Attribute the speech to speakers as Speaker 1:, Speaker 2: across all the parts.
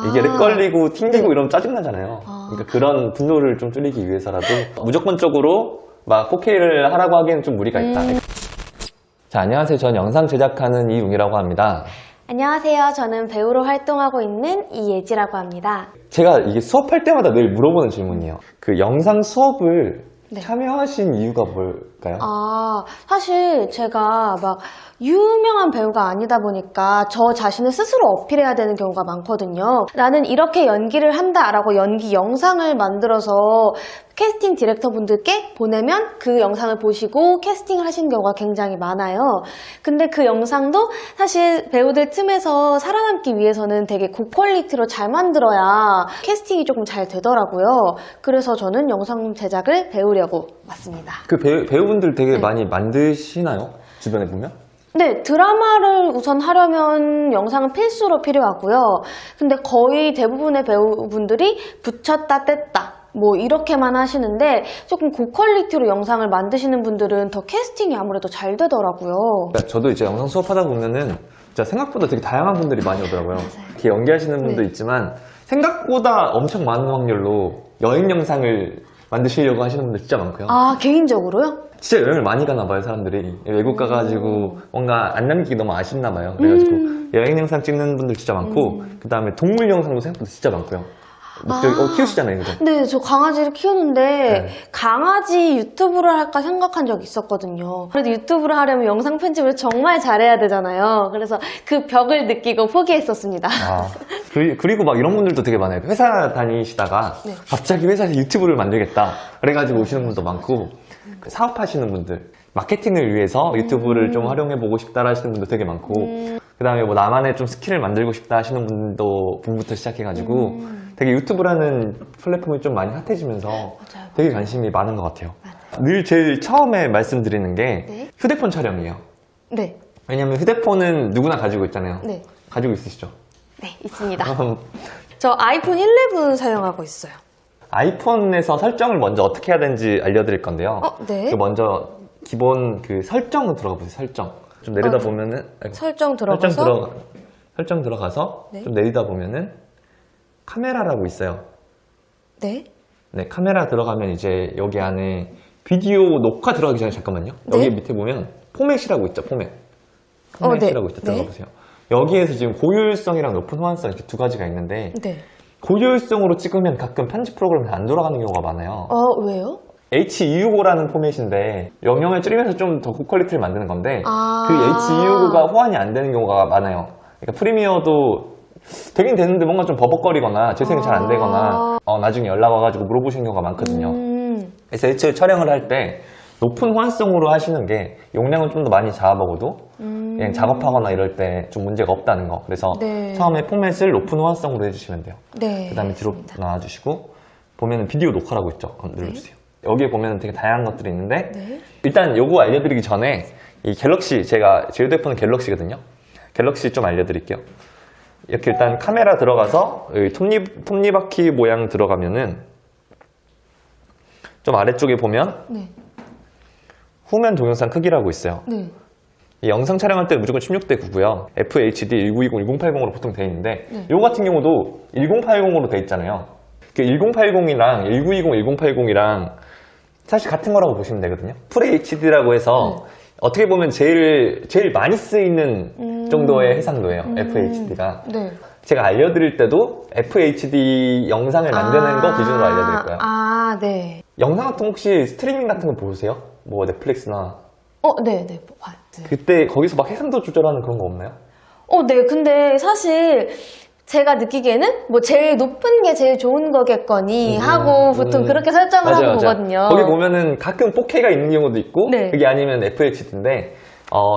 Speaker 1: 이게 렉 걸리고 튕기고 이러면 짜증나잖아요. 그러니까 그런 분노를 좀 줄이기 위해서라도 무조건적으로 막 4K를 하라고 하기에는 좀 무리가 있다. 자, 안녕하세요. 전 영상 제작하는 이웅이라고 합니다.
Speaker 2: 안녕하세요. 저는 배우로 활동하고 있는 이예지라고 합니다.
Speaker 1: 제가 이게 수업할 때마다 늘 물어보는 질문이에요. 그 영상 수업을 참여하신 이유가 뭘까요?
Speaker 2: 사실 제가 막 유명한 배우가 아니다 보니까 저 자신을 스스로 어필해야 되는 경우가 많거든요. 나는 이렇게 연기를 한다라고 연기 영상을 만들어서 캐스팅 디렉터분들께 보내면 그 영상을 보시고 캐스팅을 하시는 경우가 굉장히 많아요. 근데 그 영상도 사실 배우들 틈에서 살아남기 위해서는 되게 고퀄리티로 잘 만들어야 캐스팅이 조금 잘 되더라고요. 그래서 저는 영상 제작을 배우려고 왔습니다.
Speaker 1: 그 배우분들 되게 많이 만드시나요? 주변에 보면?
Speaker 2: 네, 드라마를 우선 하려면 영상은 필수로 필요하고요. 근데 거의 대부분의 배우분들이 붙였다 뗐다 뭐 이렇게만 하시는데 조금 고퀄리티로 영상을 만드시는 분들은 더 캐스팅이 아무래도 잘 되더라고요.
Speaker 1: 그러니까 저도 이제 영상 수업하다 보면은 진짜 생각보다 되게 다양한 분들이 많이 오더라고요. 이렇게 연기하시는 분도 있지만 생각보다 엄청 많은 확률로 여행 영상을 만드시려고 하시는 분들 진짜 많고요.
Speaker 2: 개인적으로요?
Speaker 1: 진짜 여행을 많이 가나 봐요, 사람들이. 외국 가가지고 뭔가 안 남기기 너무 아쉽나 봐요. 그래가지고 여행 영상 찍는 분들 진짜 많고 그 다음에 동물 영상도 생각보다 진짜 많고요. 키우시잖아요, 그죠?
Speaker 2: 네, 저 강아지를 키우는데 강아지 유튜브를 할까 생각한 적이 있었거든요. 그래도 유튜브를 하려면 영상 편집을 정말 잘해야 되잖아요. 그래서 그 벽을 느끼고 포기했었습니다.
Speaker 1: 그리고 막 이런 분들도 되게 많아요. 회사 다니시다가 갑자기 회사에서 유튜브를 만들겠다 그래가지고 오시는 분도 많고 사업하시는 분들 마케팅을 위해서 유튜브를 좀 활용해보고 싶다 하시는 분도 되게 많고 그 다음에 뭐 나만의 좀 스킬을 만들고 싶다 하시는 분부터 시작해가지고 되게 유튜브라는 플랫폼이 좀 많이 핫해지면서 되게 관심이 많은 것 같아요. 늘 제일 처음에 말씀드리는 게 휴대폰 촬영이에요.
Speaker 2: 네.
Speaker 1: 왜냐면 휴대폰은 누구나 가지고 있잖아요.
Speaker 2: 네.
Speaker 1: 가지고 있으시죠?
Speaker 2: 네, 있습니다. 저 아이폰 11 사용하고 있어요.
Speaker 1: 아이폰에서 설정을 먼저 어떻게 해야 되는지 알려드릴 건데요.
Speaker 2: 네.
Speaker 1: 먼저 기본 그 설정을 들어가 보세요. 설정. 좀 내리다 보면은
Speaker 2: 설정 들어가서
Speaker 1: 설정 들어가서
Speaker 2: 네.
Speaker 1: 좀 내리다 보면은 카메라라고 있어요.
Speaker 2: 네.
Speaker 1: 네, 카메라 들어가면 이제 여기 안에 비디오 녹화 들어가기 전에 잠깐만요. 여기 밑에 보면 포맷이라고 있죠. 포맷이라고 있죠. 들어가 보세요. 여기에서 지금 고효율성이랑 높은 호환성 이렇게 두 가지가 있는데 고효율성으로 찍으면 가끔 편집 프로그램이 안 돌아가는 경우가 많아요.
Speaker 2: 왜요?
Speaker 1: H265라는 포맷인데 영영을 줄이면서 좀 더 고퀄리티를 만드는 건데 그 H265가 호환이 안 되는 경우가 많아요. 그러니까 프리미어도 되긴 되는데 뭔가 좀 버벅거리거나 재생이 잘 안 되거나 나중에 연락 와가지고 물어보시는 경우가 많거든요. 그래서 애초에 촬영을 할 때 높은 호환성으로 하시는 게 용량은 좀 더 많이 잡아먹어도 그냥 작업하거나 이럴 때 좀 문제가 없다는 거. 그래서 처음에 포맷을 높은 호환성으로 해주시면 돼요. 그 다음에 뒤로 나와주시고 보면은 비디오 녹화라고 있죠. 눌러주세요. 여기에 보면 되게 다양한 것들이 있는데 일단 요거 알려드리기 전에 이 갤럭시 제 휴대폰은 갤럭시거든요. 갤럭시 좀 알려드릴게요. 이렇게 일단 카메라 들어가서 여기 톱니바퀴 모양 들어가면은 좀 아래쪽에 보면 후면 동영상 크기라고 있어요. 이 영상 촬영할 때 무조건 16:9고요. FHD 1920, 1080으로 보통 돼 있는데 요거 같은 경우도 1080으로 돼 있잖아요. 1080이랑 1920, 1080이랑 사실 같은 거라고 보시면 되거든요. FHD라고 해서 어떻게 보면 제일 많이 쓰이는 정도의 해상도예요. FHD가. 제가 알려드릴 때도 FHD 영상을 만드는 거 기준으로 알려드릴 거예요.
Speaker 2: 네.
Speaker 1: 영상 같은 거 혹시 스트리밍 같은 거 보세요? 뭐 넷플릭스나.
Speaker 2: 네.
Speaker 1: 그때 거기서 막 해상도 조절하는 그런 거 없나요?
Speaker 2: 네. 근데 사실 제가 느끼기에는 뭐 제일 높은 게 제일 좋은 거겠거니 하고 보통 그렇게 설정을 하고 보거든요.
Speaker 1: 거기 보면은 가끔 4K가 있는 경우도 있고 그게 아니면 FHD인데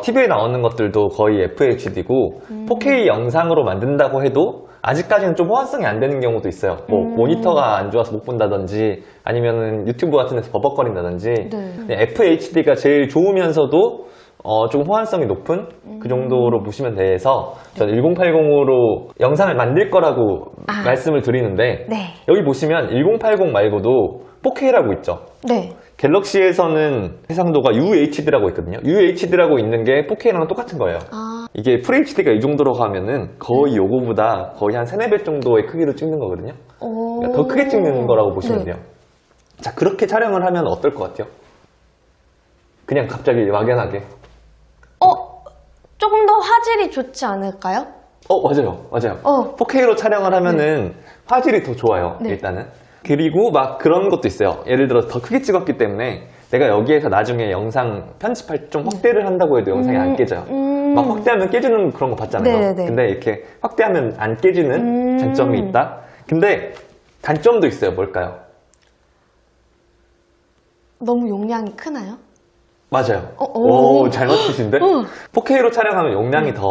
Speaker 1: TV에 나오는 것들도 거의 FHD고 4K 영상으로 만든다고 해도 아직까지는 좀 호환성이 안 되는 경우도 있어요. 뭐 모니터가 안 좋아서 못 본다든지 아니면은 유튜브 같은 데서 버벅거린다든지 FHD가 제일 좋으면서도 좀 호환성이 높은 그 정도로 보시면 돼서 저는 1080으로 영상을 만들 거라고 말씀을 드리는데 여기 보시면 1080 말고도 4K라고 있죠. 갤럭시에서는 해상도가 UHD라고 있거든요. UHD라고 있는 게 4K랑 똑같은 거예요. 이게 FHD가 이 정도로 가면은 거의 요거보다 거의 한 3, 4배 정도의 크기로 찍는 거거든요. 그러니까 더 크게 찍는 거라고 보시면 돼요. 자, 그렇게 촬영을 하면 어떨 것 같아요? 그냥 갑자기 막연하게.
Speaker 2: 조금 더 화질이 좋지 않을까요?
Speaker 1: 맞아요. 4K로 촬영을 하면은 화질이 더 좋아요, 일단은. 그리고 막 그런 것도 있어요. 예를 들어 더 크게 찍었기 때문에 내가 여기에서 나중에 영상 편집할 때 좀 확대를 한다고 해도 영상이 안 깨져요. 막 확대하면 깨지는 그런 거 봤잖아요.
Speaker 2: 네네.
Speaker 1: 근데 이렇게 확대하면 안 깨지는 장점이 있다. 근데 단점도 있어요. 뭘까요?
Speaker 2: 너무 용량이 크나요?
Speaker 1: 맞아요. 오, 잘 맞추신데? 4K로 촬영하면 용량이 더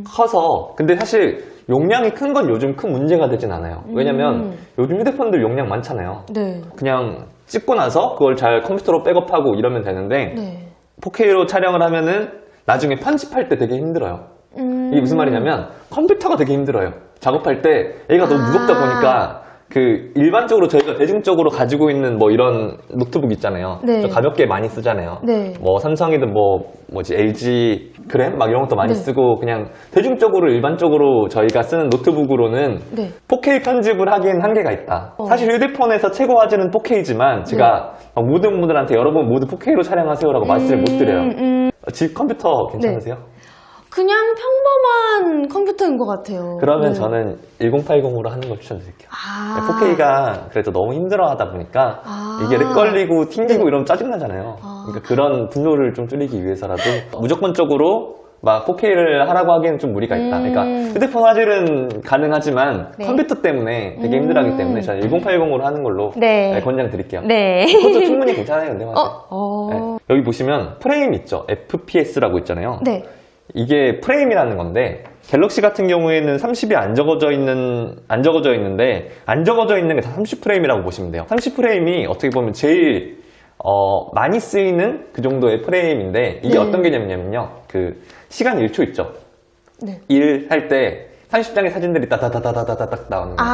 Speaker 1: 커서, 근데 사실 용량이 큰 건 요즘 큰 문제가 되진 않아요. 왜냐면 요즘 휴대폰들 용량 많잖아요.
Speaker 2: 네.
Speaker 1: 그냥 찍고 나서 그걸 잘 컴퓨터로 백업하고 이러면 되는데,
Speaker 2: 네.
Speaker 1: 4K로 촬영을 하면은 나중에 편집할 때 되게 힘들어요. 이게 무슨 말이냐면 컴퓨터가 되게 힘들어요. 작업할 때 얘가 너무 무겁다 보니까 그 일반적으로 저희가 대중적으로 가지고 있는 뭐 이런 노트북 있잖아요.
Speaker 2: 네.
Speaker 1: 좀 가볍게 많이 쓰잖아요.
Speaker 2: 네.
Speaker 1: 뭐 삼성이든 LG 그램 막 이런 것도 많이
Speaker 2: 네.
Speaker 1: 쓰고 그냥 대중적으로 일반적으로 저희가 쓰는 노트북으로는
Speaker 2: 네.
Speaker 1: 4K 편집을 하기엔 한계가 있다. 사실 휴대폰에서 최고 화질은 4K지만 제가 막 모든 분들한테 여러분 모두 4K로 촬영하세요라고 말씀을 못 드려요. 집 컴퓨터 괜찮으세요?
Speaker 2: 그냥 평범한 컴퓨터인 것 같아요.
Speaker 1: 그러면 저는 1080으로 하는 걸 추천드릴게요. 4K가 그래도 너무 힘들어 하다 보니까 이게 렉 걸리고 튕기고 이러면 짜증나잖아요. 그러니까 그런 분노를 좀 줄이기 위해서라도 무조건적으로 막 4K를 하라고 하기에는 좀 무리가 있다. 그러니까 휴대폰 화질은 가능하지만 컴퓨터 때문에 되게 힘들어하기 때문에 저는 1080으로 하는 걸로 권장드릴게요. 그것도 충분히 괜찮아요. 근데 여기 보시면 프레임 있죠? FPS라고 있잖아요.
Speaker 2: 네.
Speaker 1: 이게 프레임이라는 건데 갤럭시 같은 경우에는 30이 안 적어져 있는데 안 적어져 있는 게 다 30프레임이라고 보시면 돼요. 30프레임이 어떻게 보면 제일 많이 쓰이는 그 정도의 프레임인데 이게 어떤 개념이냐면요. 그 시간 1초 있죠. 일 할 때 30장의 사진들이 따다다다다다닥 나오는 거예요.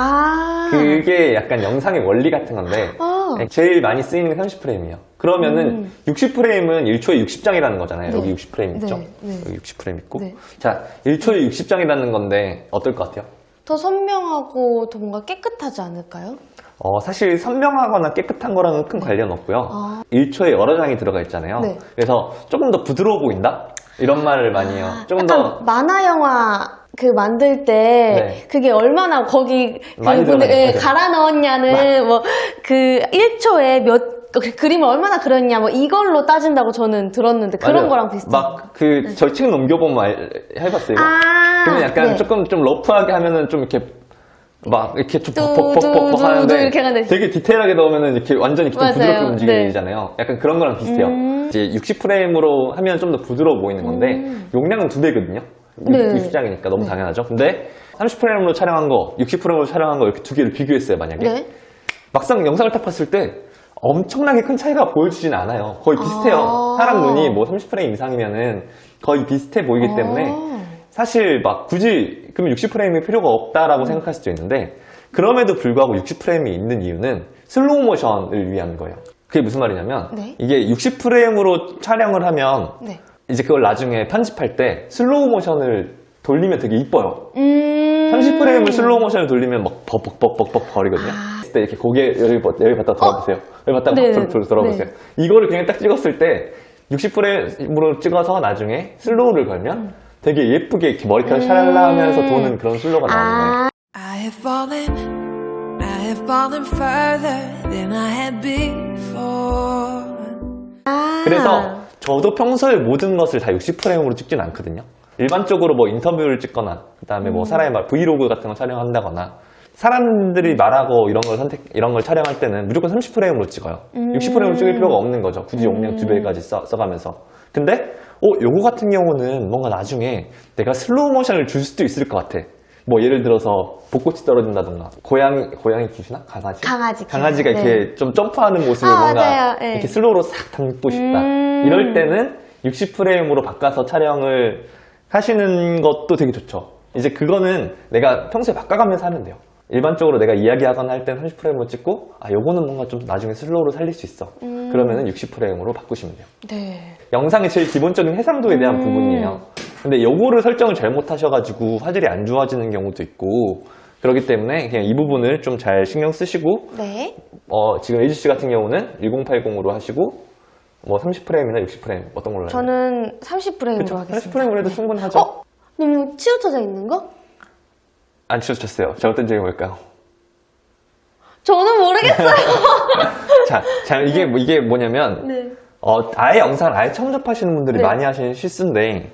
Speaker 1: 그게 약간 영상의 원리 같은 건데 제일 많이 쓰이는 게 30프레임이에요. 그러면은 60프레임은 1초에 60장이라는 거잖아요. 여기 60프레임 있죠? 여기 60프레임 있고. 자, 1초에 60장이라는 건데 어떨 것 같아요?
Speaker 2: 더 선명하고 더 뭔가 깨끗하지 않을까요?
Speaker 1: 사실 선명하거나 깨끗한 거랑은 큰 관련 없고요. 1초에 여러 장이 들어가 있잖아요. 그래서 조금 더 부드러워 보인다? 이런 말을 많이 해요. 조금 더
Speaker 2: 만화 영화 만들 때 그게 얼마나 거기
Speaker 1: 많이
Speaker 2: 갈아 넣었냐는 뭐 그 1초에 그림을 얼마나 그렸냐 뭐 이걸로 따진다고 저는 들었는데 그런 거랑 비슷해요.
Speaker 1: 막 저희 책 넘겨보면 해봤어요. 그러면 약간 조금 좀 러프하게 하면은 좀 이렇게 막 이렇게 좀 벅벅벅벅 하는데 되게 디테일하게 넣으면은 이렇게 완전히 좀 부드럽게 움직이잖아요. 약간 그런 거랑 비슷해요. 이제 60프레임으로 하면 좀 더 부드러워 보이는 건데 용량은 2배거든요. 60장이니까 너무 당연하죠. 근데 30프레임으로 촬영한 거, 60프레임으로 촬영한 거 이렇게 두 개를 비교했어요, 만약에. 막상 영상을 딱 봤을 때 엄청나게 큰 차이가 보여주진 않아요. 거의 비슷해요. 사람 눈이 뭐 30프레임 이상이면은 거의 비슷해 보이기 때문에 사실 막 굳이 그러면 60프레임이 필요가 없다라고 생각할 수도 있는데 그럼에도 불구하고 60프레임이 있는 이유는 슬로우 모션을 위한 거예요. 그게 무슨 말이냐면 이게 60프레임으로 촬영을 하면 이제 그걸 나중에 편집할 때 슬로우 모션을 돌리면 되게 이뻐요. 30프레임을 슬로우 모션을 돌리면 막 벅벅벅벅벅 거리거든요. 그때 이렇게 고개 여기 갖다 돌아보세요. 여기 갖다 돌아보세요. 이거를 그냥 딱 찍었을 때 60프레임으로 찍어서 나중에 슬로우를 걸면 되게 예쁘게 이렇게 머리카락 샤랄라 하면서 도는 그런 슬로우가 나오는 거예요.
Speaker 3: I have fallen further than I had before.
Speaker 1: 그래서 저도 평소에 모든 것을 다 60프레임으로 찍진 않거든요. 일반적으로 뭐 인터뷰를 찍거나 그다음에 뭐 사람의 브이로그 같은 걸 촬영한다거나 사람들이 말하고 이런 걸 촬영할 때는 무조건 30프레임으로 찍어요. 60프레임으로 찍을 필요가 없는 거죠. 굳이 용량 2배까지 써가면서. 근데 요거 같은 경우는 뭔가 나중에 내가 슬로우 모션을 줄 수도 있을 것 같아. 뭐 예를 들어서 벚꽃이 떨어진다던가 고양이 귀신아? 강아지가 이렇게 좀 점프하는 모습을 뭔가 이렇게 슬로우로 싹 담고 싶다. 이럴 때는 60프레임으로 바꿔서 촬영을 하시는 것도 되게 좋죠. 이제 그거는 내가 평소에 바꿔가면서 하면 돼요. 일반적으로 내가 이야기하거나 할 때는 30프레임으로 찍고 요거는 뭔가 좀 나중에 슬로우로 살릴 수 있어. 그러면은 60프레임으로 바꾸시면 돼요. 영상의 제일 기본적인 해상도에 대한 부분이에요. 근데 요거를 설정을 잘못하셔가지고 화질이 안 좋아지는 경우도 있고 그렇기 때문에 그냥 이 부분을 좀 잘 신경 쓰시고
Speaker 2: 네.
Speaker 1: 지금 AGC 같은 경우는 1080으로 하시고 뭐 30프레임이나 60프레임 어떤 걸로 해요?
Speaker 2: 저는 30프레임으로 하겠습니다.
Speaker 1: 30프레임으로 해도 충분하죠?
Speaker 2: 너무 치우쳐져 있는 거?
Speaker 1: 안 치우쳤어요. 잘못된 점이 뭘까요?
Speaker 2: 저는 모르겠어요.
Speaker 1: 이게 뭐냐면
Speaker 2: 네.
Speaker 1: 아예 영상을 아예 처음 접하시는 분들이
Speaker 2: 네.
Speaker 1: 많이 하시는 실수인데